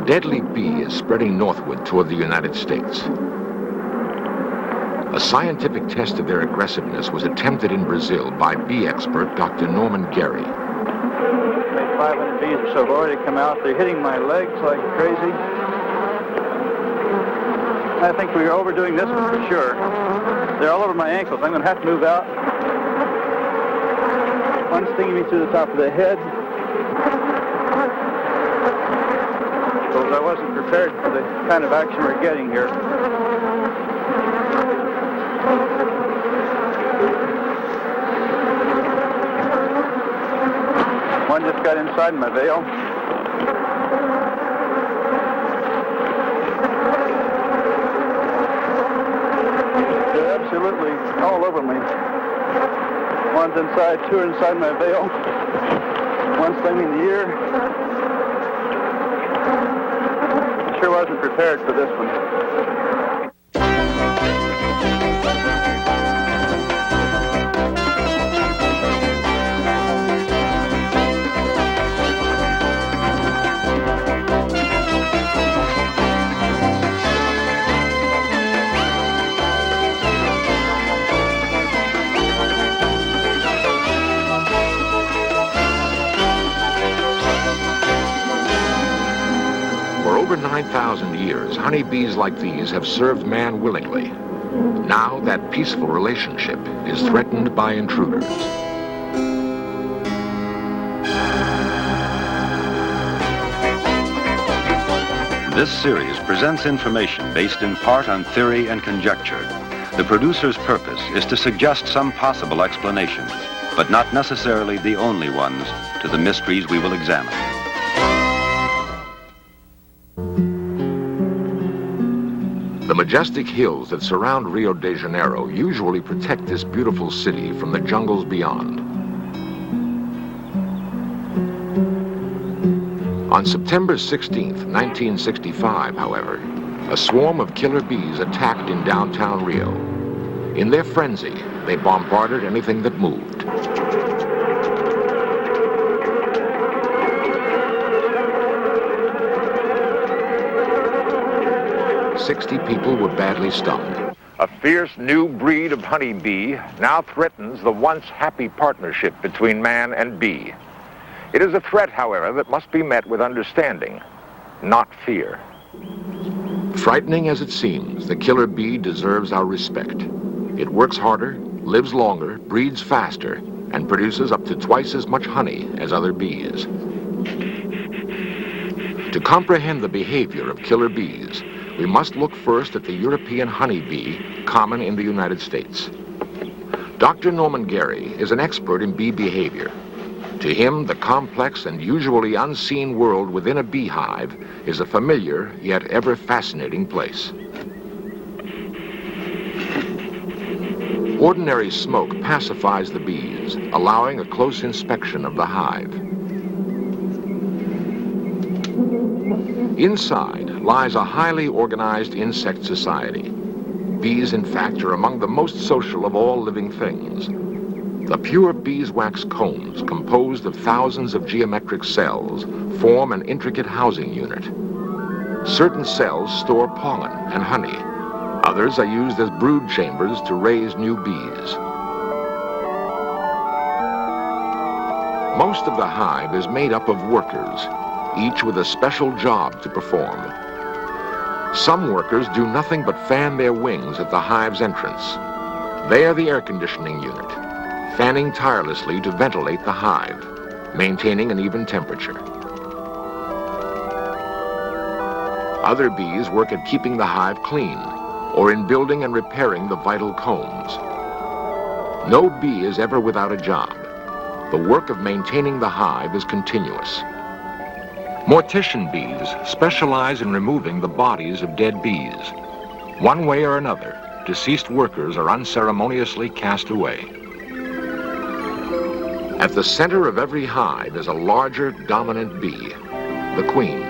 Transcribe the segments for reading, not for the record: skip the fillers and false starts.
deadly bee is spreading northward toward the United States. A scientific test of their aggressiveness was attempted in Brazil by bee expert Dr. Norman Gary. 500 bees or so have already come out. They're hitting my legs like crazy. I think we are overdoing this one for sure. They're all over my ankles. I'm going to have to move out. One's stinging me through the top of the head. Because I wasn't prepared for the kind of action we're getting here. One just got inside my veil. They're absolutely all over me. One's inside, two are inside my veil. One's stinging the ear. Sure wasn't prepared for this one. For over 9,000 years, honeybees like these have served man willingly. Now that peaceful relationship is threatened by intruders. This series presents information based in part on theory and conjecture. The producer's purpose is to suggest some possible explanations, but not necessarily the only ones, to the mysteries we will examine. The majestic hills that surround Rio de Janeiro usually protect this beautiful city from the jungles beyond. On September 16th, 1965, however, a swarm of killer bees attacked in downtown Rio. In their frenzy, they bombarded anything that moved. "60 people were badly stung." A fierce new breed of honeybee now threatens the once happy partnership between man and bee. It is a threat, however, that must be met with understanding, not fear. Frightening as it seems, the killer bee deserves our respect. It works harder, lives longer, breeds faster, and produces up to twice as much honey as other bees. To comprehend the behavior of killer bees, we must look first at the European honeybee, common in the United States. Dr. Norman Gary is an expert in bee behavior. To him, the complex and usually unseen world within a beehive is a familiar yet ever fascinating place. Ordinary smoke pacifies the bees, allowing a close inspection of the hive. Inside lies a highly organized insect society. Bees, in fact, are among the most social of all living things. The pure beeswax combs, composed of thousands of geometric cells, form an intricate housing unit. Certain cells store pollen and honey. Others are used as brood chambers to raise new bees. Most of the hive is made up of workers, each with a special job to perform. Some workers do nothing but fan their wings at the hive's entrance. They are the air conditioning unit, fanning tirelessly to ventilate the hive, maintaining an even temperature. Other bees work at keeping the hive clean, or in building and repairing the vital combs. No bee is ever without a job. The work of maintaining the hive is continuous. Mortician bees specialize in removing the bodies of dead bees. One way or another, deceased workers are unceremoniously cast away. At the center of every hive is a larger, dominant bee, the queen.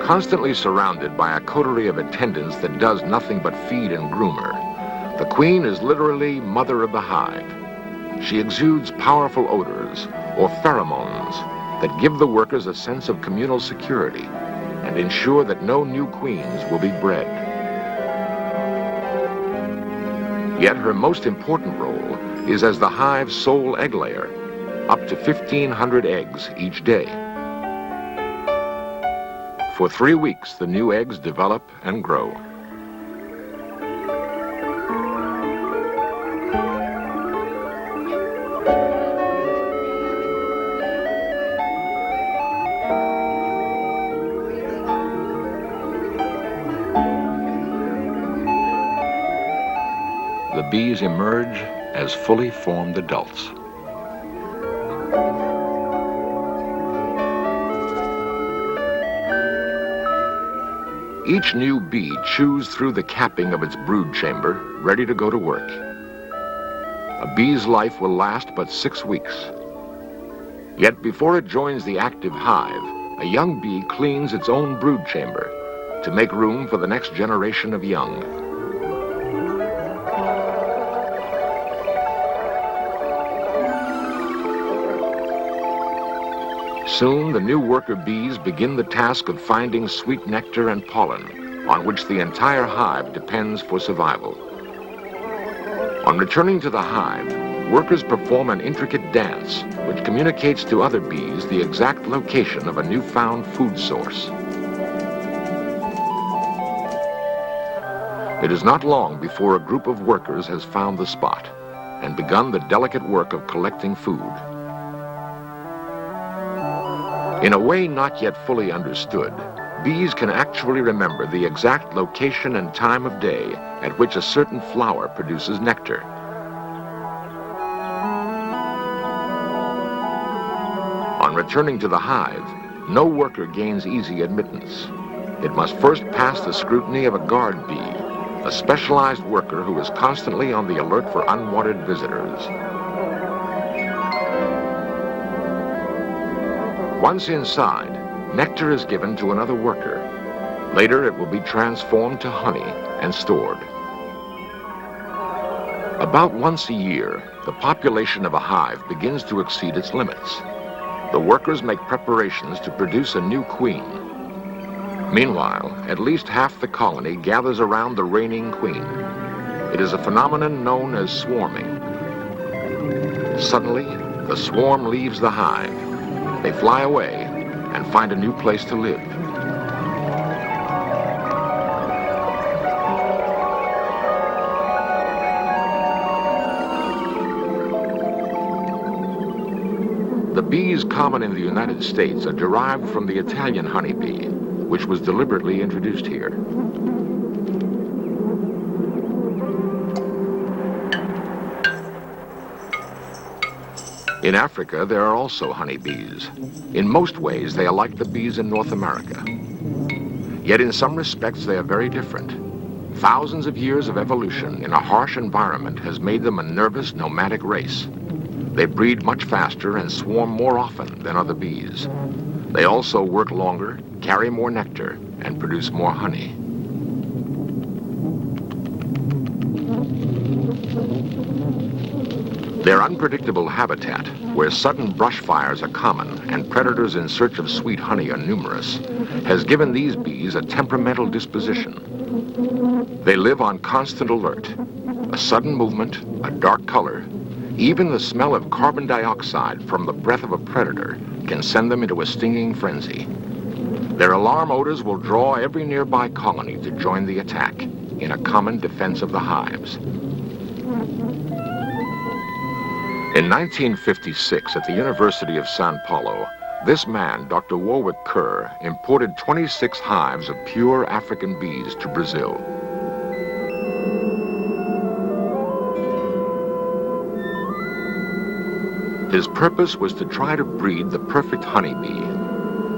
Constantly surrounded by a coterie of attendants that does nothing but feed and groom her, the queen is literally mother of the hive. She exudes powerful odors, or pheromones, that give the workers a sense of communal security and ensure that no new queens will be bred. Yet her most important role is as the hive's sole egg layer, up to 1,500 eggs each day. For 3 weeks, the new eggs develop and grow. The bees emerge as fully formed adults. Each new bee chews through the capping of its brood chamber, ready to go to work. A bee's life will last but 6 weeks. Yet before it joins the active hive, a young bee cleans its own brood chamber to make room for the next generation of young. Soon, the new worker bees begin the task of finding sweet nectar and pollen, on which the entire hive depends for survival. On returning to the hive, workers perform an intricate dance, which communicates to other bees the exact location of a newfound food source. It is not long before a group of workers has found the spot and begun the delicate work of collecting food. In a way not yet fully understood, bees can actually remember the exact location and time of day at which a certain flower produces nectar. On returning to the hive, no worker gains easy admittance. It must first pass the scrutiny of a guard bee, a specialized worker who is constantly on the alert for unwanted visitors. Once inside, nectar is given to another worker. Later, it will be transformed to honey and stored. About once a year, the population of a hive begins to exceed its limits. The workers make preparations to produce a new queen. Meanwhile, at least half the colony gathers around the reigning queen. It is a phenomenon known as swarming. Suddenly, the swarm leaves the hive. They fly away and find a new place to live. The bees common in the United States are derived from the Italian honeybee, which was deliberately introduced here. In Africa, there are also honeybees. In most ways, they are like the bees in North America. Yet in some respects, they are very different. Thousands of years of evolution in a harsh environment has made them a nervous, nomadic race. They breed much faster and swarm more often than other bees. They also work longer, carry more nectar, and produce more honey. Their unpredictable habitat, where sudden brush fires are common and predators in search of sweet honey are numerous, has given these bees a temperamental disposition. They live on constant alert. A sudden movement, a dark color, even the smell of carbon dioxide from the breath of a predator can send them into a stinging frenzy. Their alarm odors will draw every nearby colony to join the attack in a common defense of the hives. In 1956, at the University of Sao Paulo, this man, Dr. Warwick Kerr, imported 26 hives of pure African bees to Brazil. His purpose was to try to breed the perfect honeybee,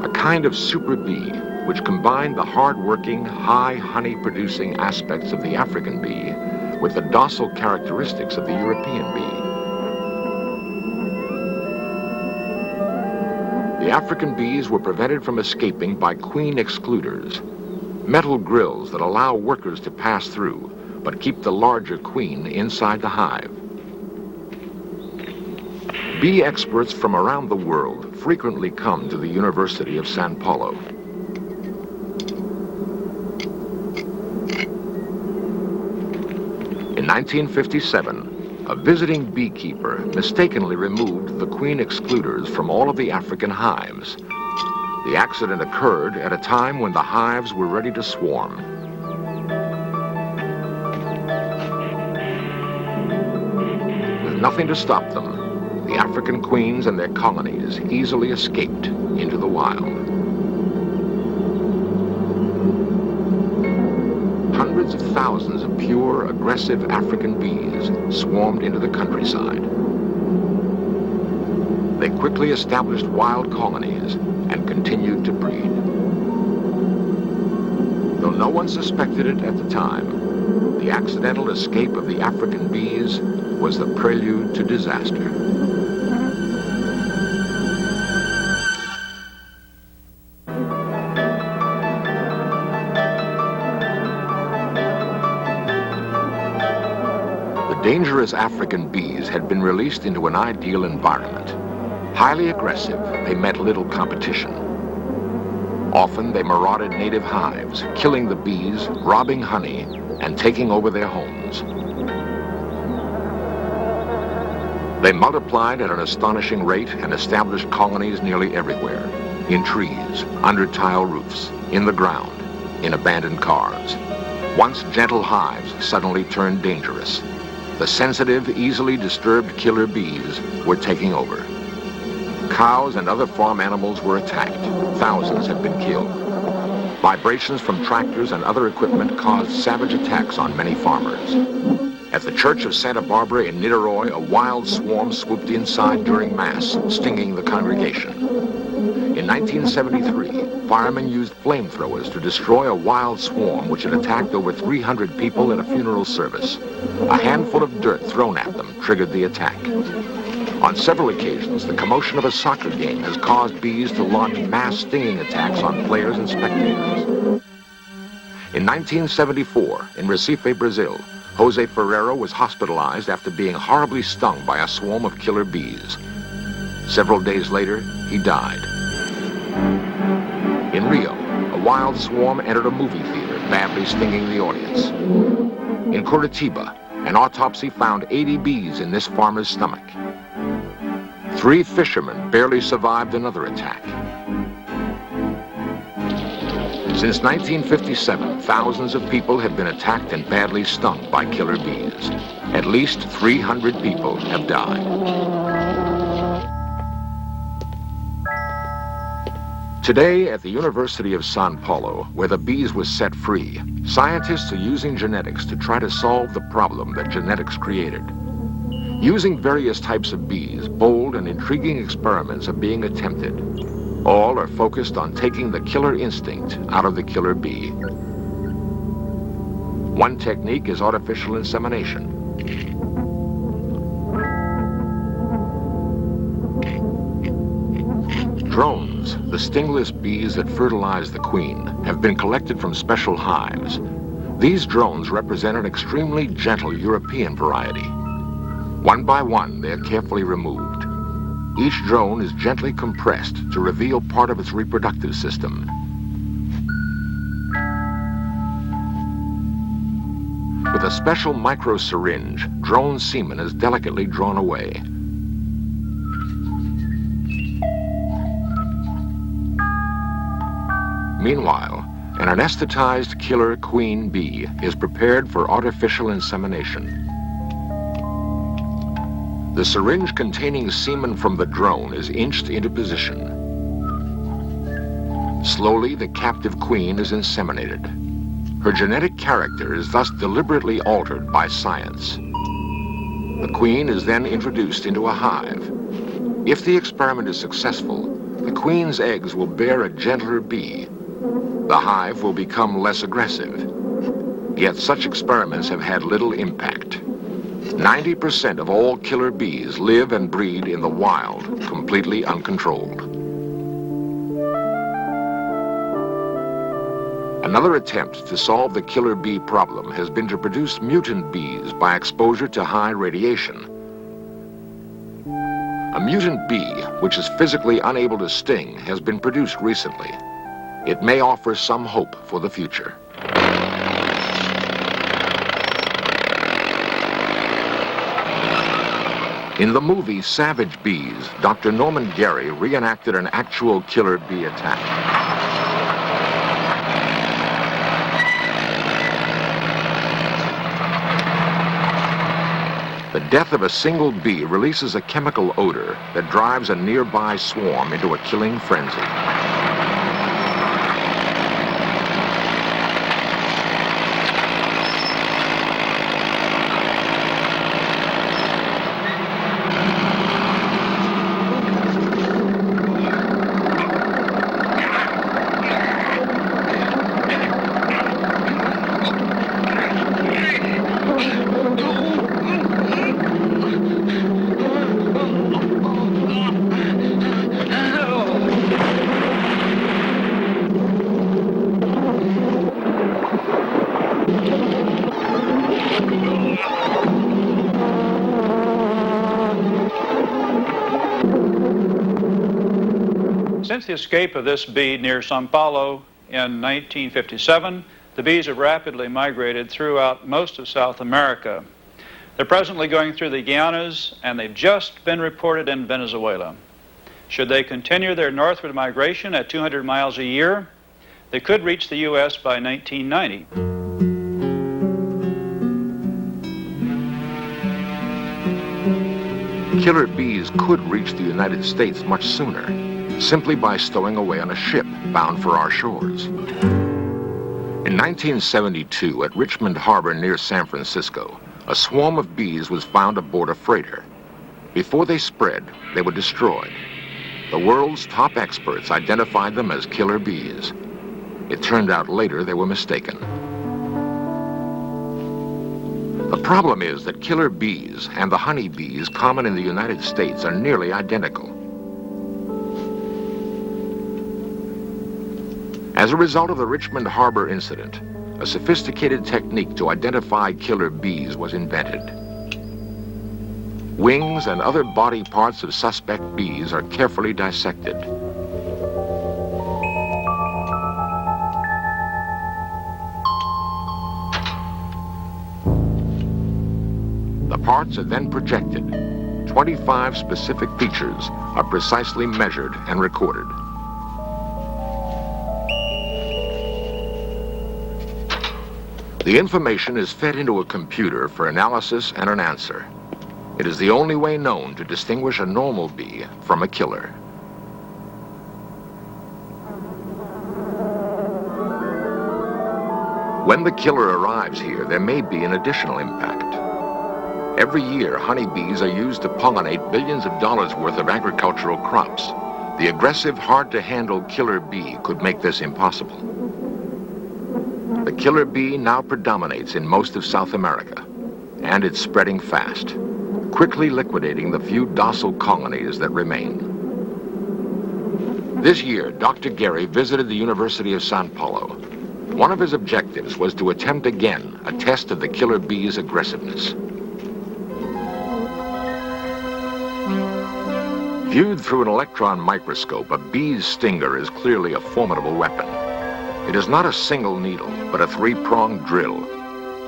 a kind of super bee which combined the hard-working, high honey-producing aspects of the African bee with the docile characteristics of the European bee. The African bees were prevented from escaping by queen excluders, metal grills that allow workers to pass through, but keep the larger queen inside the hive. Bee experts from around the world frequently come to the University of Sao Paulo. In 1957, a visiting beekeeper mistakenly removed the queen excluders from all of the African hives. The accident occurred at a time when the hives were ready to swarm. With nothing to stop them, the African queens and their colonies easily escaped into the wild. Hundreds of thousands of pure, aggressive African bees swarmed into the countryside. They quickly established wild colonies and continued to breed. Though no one suspected it at the time, the accidental escape of the African bees was the prelude to disaster. The dangerous African bees had been released into an ideal environment. Highly aggressive, they met little competition. Often they marauded native hives, killing the bees, robbing honey, and taking over their homes. They multiplied at an astonishing rate and established colonies nearly everywhere, in trees, under tile roofs, in the ground, in abandoned cars. Once gentle hives suddenly turned dangerous. The sensitive, easily disturbed killer bees were taking over. Cows and other farm animals were attacked. Thousands had been killed. Vibrations from tractors and other equipment caused savage attacks on many farmers. At the Church of Santa Barbara in Niterói, a wild swarm swooped inside during Mass, stinging the congregation. In 1973, firemen used flamethrowers to destroy a wild swarm which had attacked over 300 people at a funeral service. A handful of dirt thrown at them triggered the attack. On several occasions, the commotion of a soccer game has caused bees to launch mass stinging attacks on players and spectators. In 1974, in Recife, Brazil, Jose Ferreira was hospitalized after being horribly stung by a swarm of killer bees. Several days later, he died. In Rio, a wild swarm entered a movie theater, badly stinging the audience. In Curitiba, an autopsy found 80 bees in this farmer's stomach. 3 fishermen barely survived another attack. Since 1957, thousands of people have been attacked and badly stung by killer bees. At least 300 people have died. Today, at the University of Sao Paulo, where the bees were set free, scientists are using genetics to try to solve the problem that genetics created. Using various types of bees, bold and intriguing experiments are being attempted. All are focused on taking the killer instinct out of the killer bee. One technique is artificial insemination. Drones, the stingless bees that fertilize the queen, have been collected from special hives. These drones represent an extremely gentle European variety. One by one, they are carefully removed. Each drone is gently compressed to reveal part of its reproductive system. With a special micro syringe, drone semen is delicately drawn away. Meanwhile, an anesthetized killer queen bee is prepared for artificial insemination. The syringe containing semen from the drone is inched into position. Slowly, the captive queen is inseminated. Her genetic character is thus deliberately altered by science. The queen is then introduced into a hive. If the experiment is successful, the queen's eggs will bear a gentler bee. The hive will become less aggressive. Yet such experiments have had little impact. 90% of all killer bees live and breed in the wild, completely uncontrolled. Another attempt to solve the killer bee problem has been to produce mutant bees by exposure to high radiation. A mutant bee, which is physically unable to sting, has been produced recently. It may offer some hope for the future. In the movie Savage Bees, Dr. Norman Gary reenacted an actual killer bee attack. The death of a single bee releases a chemical odor that drives a nearby swarm into a killing frenzy. Since the escape of this bee near Sao Paulo in 1957, the bees have rapidly migrated throughout most of South America. They're presently going through the Guianas, and they've just been reported in Venezuela. Should they continue their northward migration at 200 miles a year, they could reach the U.S. by 1990. Killer bees could reach the United States much sooner, simply by stowing away on a ship bound for our shores. In 1972, at Richmond Harbor near San Francisco, a swarm of bees was found aboard a freighter. Before they spread, they were destroyed. The world's top experts identified them as killer bees. It turned out later they were mistaken. The problem is that killer bees and the honey bees common in the United States are nearly identical. As a result of the Richmond Harbor incident, a sophisticated technique to identify killer bees was invented. Wings and other body parts of suspect bees are carefully dissected. The parts are then projected. 25 specific features are precisely measured and recorded. The information is fed into a computer for analysis and an answer. It is the only way known to distinguish a normal bee from a killer. When the killer arrives here, there may be an additional impact. Every year, honeybees are used to pollinate billions of dollars worth of agricultural crops. The aggressive, hard-to-handle killer bee could make this impossible. The killer bee now predominates in most of South America, and it's spreading fast, quickly liquidating the few docile colonies that remain. This year, Dr. Gary visited the University of Sao Paulo. One of his objectives was to attempt again a test of the killer bee's aggressiveness. Viewed through an electron microscope, a bee's stinger is clearly a formidable weapon. It is not a single needle, but a three-pronged drill.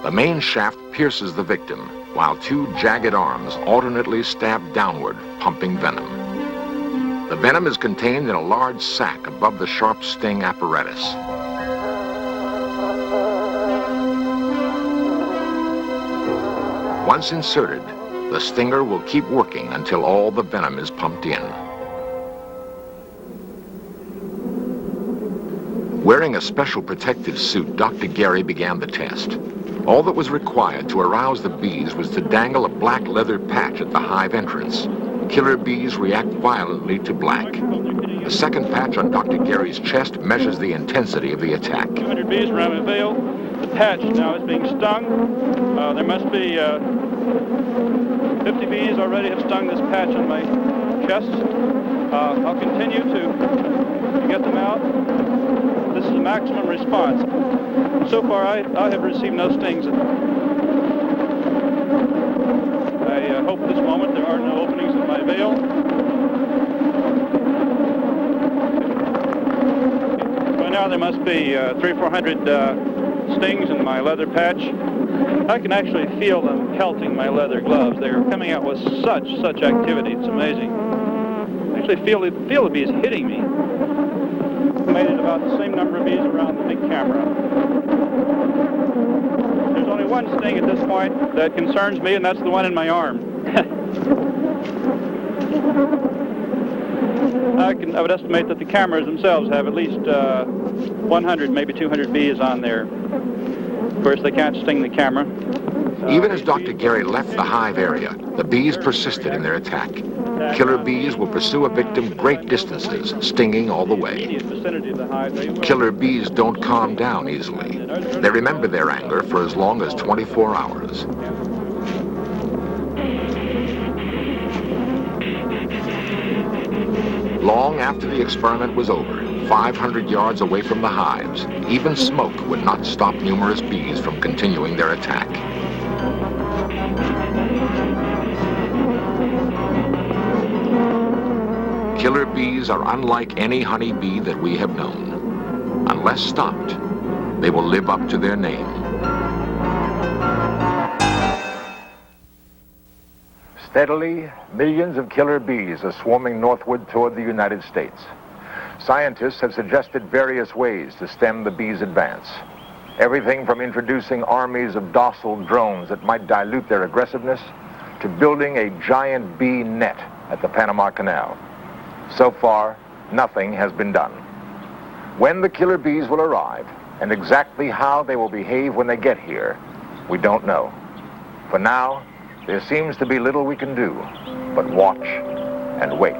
The main shaft pierces the victim, while two jagged arms alternately stab downward, pumping venom. The venom is contained in a large sac above the sharp sting apparatus. Once inserted, the stinger will keep working until all the venom is pumped in. Wearing a special protective suit, Dr. Gary began the test. All that was required to arouse the bees was to dangle a black leather patch at the hive entrance. Killer bees react violently to black. The second patch on Dr. Gary's chest measures the intensity of the attack. 200 bees around my veil. The patch now is being stung. There must be 50 bees already have stung this patch on my chest. I'll continue to get them out. This is the maximum response. So far, I have received no stings. I hope at this moment there are no openings in my veil. Well, there must be 300 or 400 stings in my leather patch. I can actually feel them pelting my leather gloves. They are coming out with such activity. It's amazing. I actually feel the bees hitting me. Made it about the same number of bees around the big camera. There's only one sting at this point that concerns me, and that's the one in my arm. I would estimate that the cameras themselves have at least 100, maybe 200 bees on there. Of course, they can't sting the camera. Even as Dr. Gary left the hive area, the bees persisted in their attack. Killer bees will pursue a victim great distances, stinging all the way. Killer bees don't calm down easily. They remember their anger for as long as 24 hours. Long after the experiment was over, 500 yards away from the hives, even smoke would not stop numerous bees from continuing their attack. Killer bees are unlike any honey bee that we have known. Unless stopped, they will live up to their name. Steadily, millions of killer bees are swarming northward toward the United States. Scientists have suggested various ways to stem the bees' advance. Everything from introducing armies of docile drones that might dilute their aggressiveness to building a giant bee net at the Panama Canal. So far, nothing has been done. When the killer bees will arrive and exactly how they will behave when they get here, we don't know. For now, there seems to be little we can do but watch and wait.